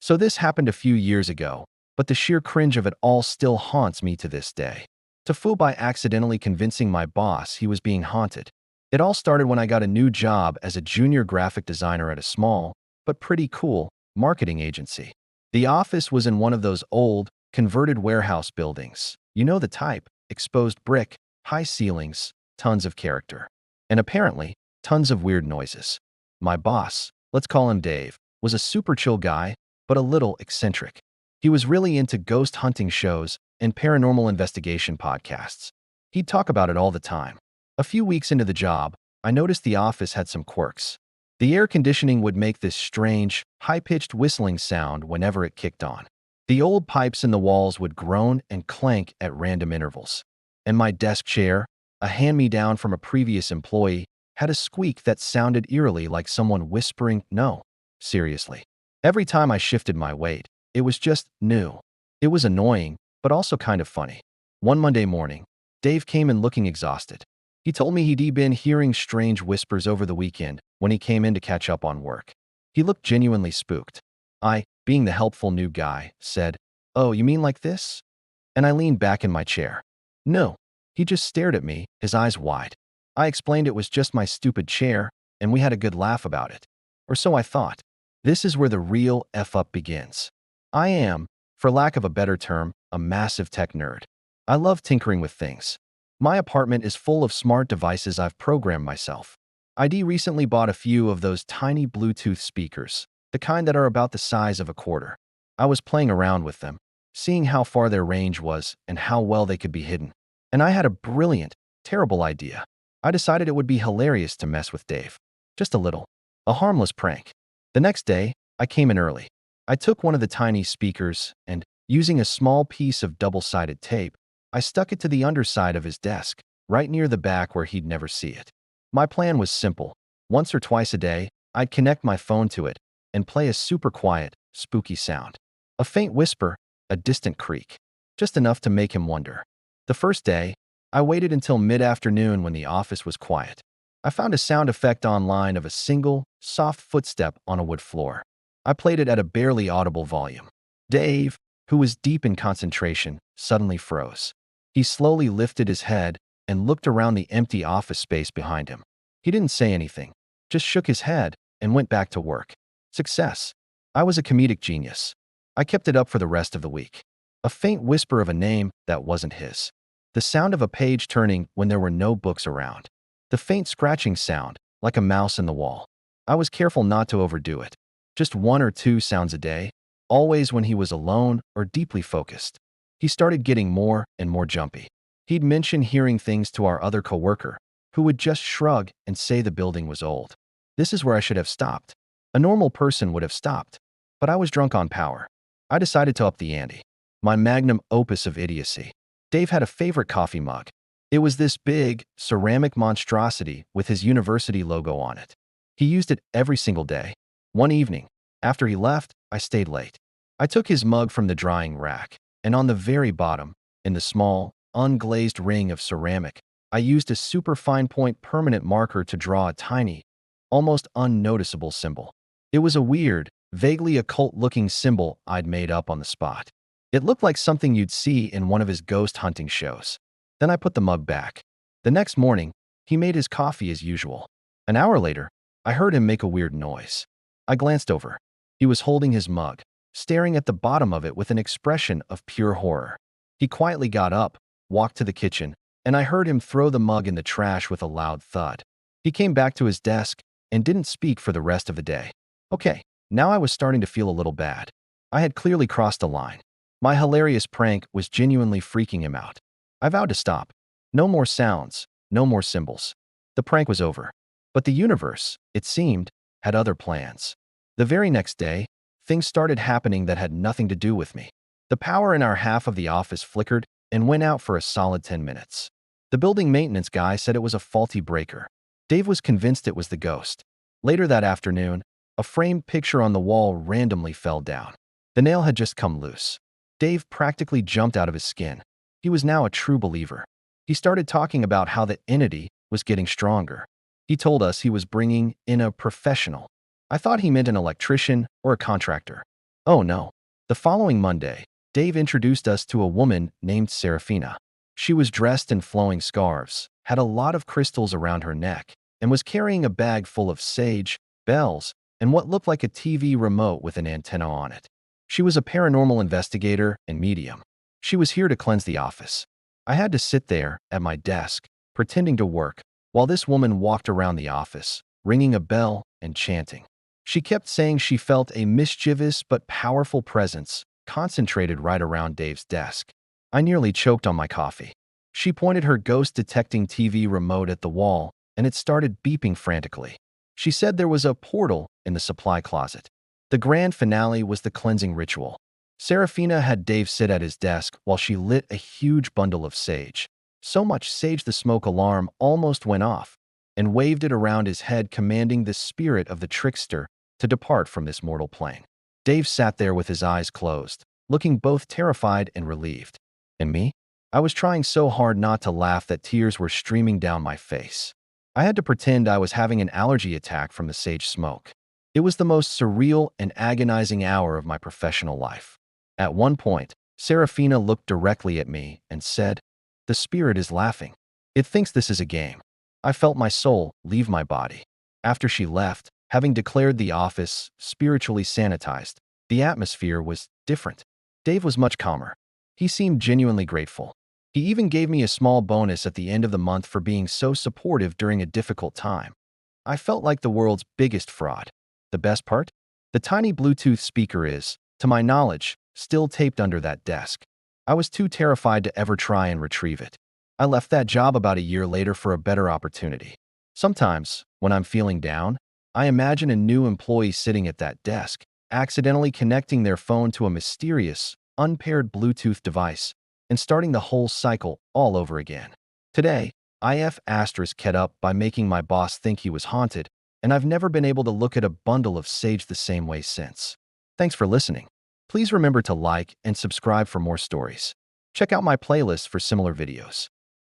So this happened a few years ago, but the sheer cringe of it all still haunts me to this day. To fool by accidentally convincing my boss he was being haunted. It all started when I got a new job as a junior graphic designer at a small, but pretty cool, marketing agency. The office was in one of those old, converted warehouse buildings. You know the type: exposed brick, high ceilings, tons of character. And apparently, tons of weird noises. My boss, let's call him Dave, was a super chill guy, but a little eccentric. He was really into ghost hunting shows and paranormal investigation podcasts. He'd talk about it all the time. A few weeks into the job, I noticed the office had some quirks. The air conditioning would make this strange, high-pitched whistling sound whenever it kicked on. The old pipes in the walls would groan and clank at random intervals. And my desk chair, a hand-me-down from a previous employee, had a squeak that sounded eerily like someone whispering, "No, seriously." Every time I shifted my weight, it was just new. It was annoying, but also kind of funny. One Monday morning, Dave came in looking exhausted. He told me he'd been hearing strange whispers over the weekend when he came in to catch up on work. He looked genuinely spooked. I, being the helpful new guy, said, "Oh, you mean like this?" And I leaned back in my chair. No. He just stared at me, his eyes wide. I explained it was just my stupid chair, and we had a good laugh about it. Or so I thought. This is where the real F-up begins. I am, for lack of a better term, a massive tech nerd. I love tinkering with things. My apartment is full of smart devices I've programmed myself. ID recently bought a few of those tiny Bluetooth speakers, the kind that are about the size of a quarter. I was playing around with them, seeing how far their range was and how well they could be hidden. And I had a brilliant, terrible idea. I decided it would be hilarious to mess with Dave. Just a little. A harmless prank. The next day, I came in early. I took one of the tiny speakers and, using a small piece of double-sided tape, I stuck it to the underside of his desk, right near the back where he'd never see it. My plan was simple. Once or twice a day, I'd connect my phone to it and play a super quiet, spooky sound. A faint whisper, a distant creak. Just enough to make him wonder. The first day, I waited until mid-afternoon when the office was quiet. I found a sound effect online of a single, soft footstep on a wood floor. I played it at a barely audible volume. Dave, who was deep in concentration, suddenly froze. He slowly lifted his head and looked around the empty office space behind him. He didn't say anything, just shook his head and went back to work. Success. I was a comedic genius. I kept it up for the rest of the week. A faint whisper of a name that wasn't his. The sound of a page turning when there were no books around. The faint scratching sound, like a mouse in the wall. I was careful not to overdo it. Just 1 or 2 sounds a day, always when he was alone or deeply focused. He started getting more and more jumpy. He'd mention hearing things to our other coworker, who would just shrug and say the building was old. This is where I should have stopped. A normal person would have stopped, but I was drunk on power. I decided to up the ante. My magnum opus of idiocy. Dave had a favorite coffee mug. It was this big, ceramic monstrosity with his university logo on it. He used it every single day. One evening, after he left, I stayed late. I took his mug from the drying rack, and on the very bottom, in the small, unglazed ring of ceramic, I used a super fine point permanent marker to draw a tiny, almost unnoticeable symbol. It was a weird, vaguely occult-looking symbol I'd made up on the spot. It looked like something you'd see in one of his ghost hunting shows. Then I put the mug back. The next morning, he made his coffee as usual. An hour later, I heard him make a weird noise. I glanced over. He was holding his mug, staring at the bottom of it with an expression of pure horror. He quietly got up, walked to the kitchen, and I heard him throw the mug in the trash with a loud thud. He came back to his desk and didn't speak for the rest of the day. Okay, now I was starting to feel a little bad. I had clearly crossed a line. My hilarious prank was genuinely freaking him out. I vowed to stop. No more sounds, no more symbols. The prank was over. But the universe, it seemed, had other plans. The very next day, things started happening that had nothing to do with me. The power in our half of the office flickered and went out for a solid 10 minutes. The building maintenance guy said it was a faulty breaker. Dave was convinced it was the ghost. Later that afternoon, a framed picture on the wall randomly fell down. The nail had just come loose. Dave practically jumped out of his skin. He was now a true believer. He started talking about how the entity was getting stronger. He told us he was bringing in a professional. I thought he meant an electrician or a contractor. Oh no. The following Monday, Dave introduced us to a woman named Serafina. She was dressed in flowing scarves, had a lot of crystals around her neck, and was carrying a bag full of sage, bells, and what looked like a TV remote with an antenna on it. She was a paranormal investigator and medium. She was here to cleanse the office. I had to sit there, at my desk, pretending to work, while this woman walked around the office, ringing a bell and chanting. She kept saying she felt a mischievous but powerful presence concentrated right around Dave's desk. I nearly choked on my coffee. She pointed her ghost-detecting TV remote at the wall, and it started beeping frantically. She said there was a portal in the supply closet. The grand finale was the cleansing ritual. Serafina had Dave sit at his desk while she lit a huge bundle of sage. So much sage the smoke alarm almost went off, and waved it around his head, commanding the spirit of the trickster to depart from this mortal plane. Dave sat there with his eyes closed, looking both terrified and relieved. And me? I was trying so hard not to laugh that tears were streaming down my face. I had to pretend I was having an allergy attack from the sage smoke. It was the most surreal and agonizing hour of my professional life. At one point, Serafina looked directly at me and said, "The spirit is laughing. It thinks this is a game." I felt my soul leave my body. After she left, having declared the office spiritually sanitized, the atmosphere was different. Dave was much calmer. He seemed genuinely grateful. He even gave me a small bonus at the end of the month for being so supportive during a difficult time. I felt like the world's biggest fraud. The best part? The tiny Bluetooth speaker is, to my knowledge, still taped under that desk. I was too terrified to ever try and retrieve it. I left that job about a year later for a better opportunity. Sometimes, when I'm feeling down, I imagine a new employee sitting at that desk, accidentally connecting their phone to a mysterious, unpaired Bluetooth device, and starting the whole cycle all over again. Today, IF kept up by making my boss think he was haunted, and I've never been able to look at a bundle of sage the same way since. Thanks for listening. Please remember to like and subscribe for more stories. Check out my playlist for similar videos.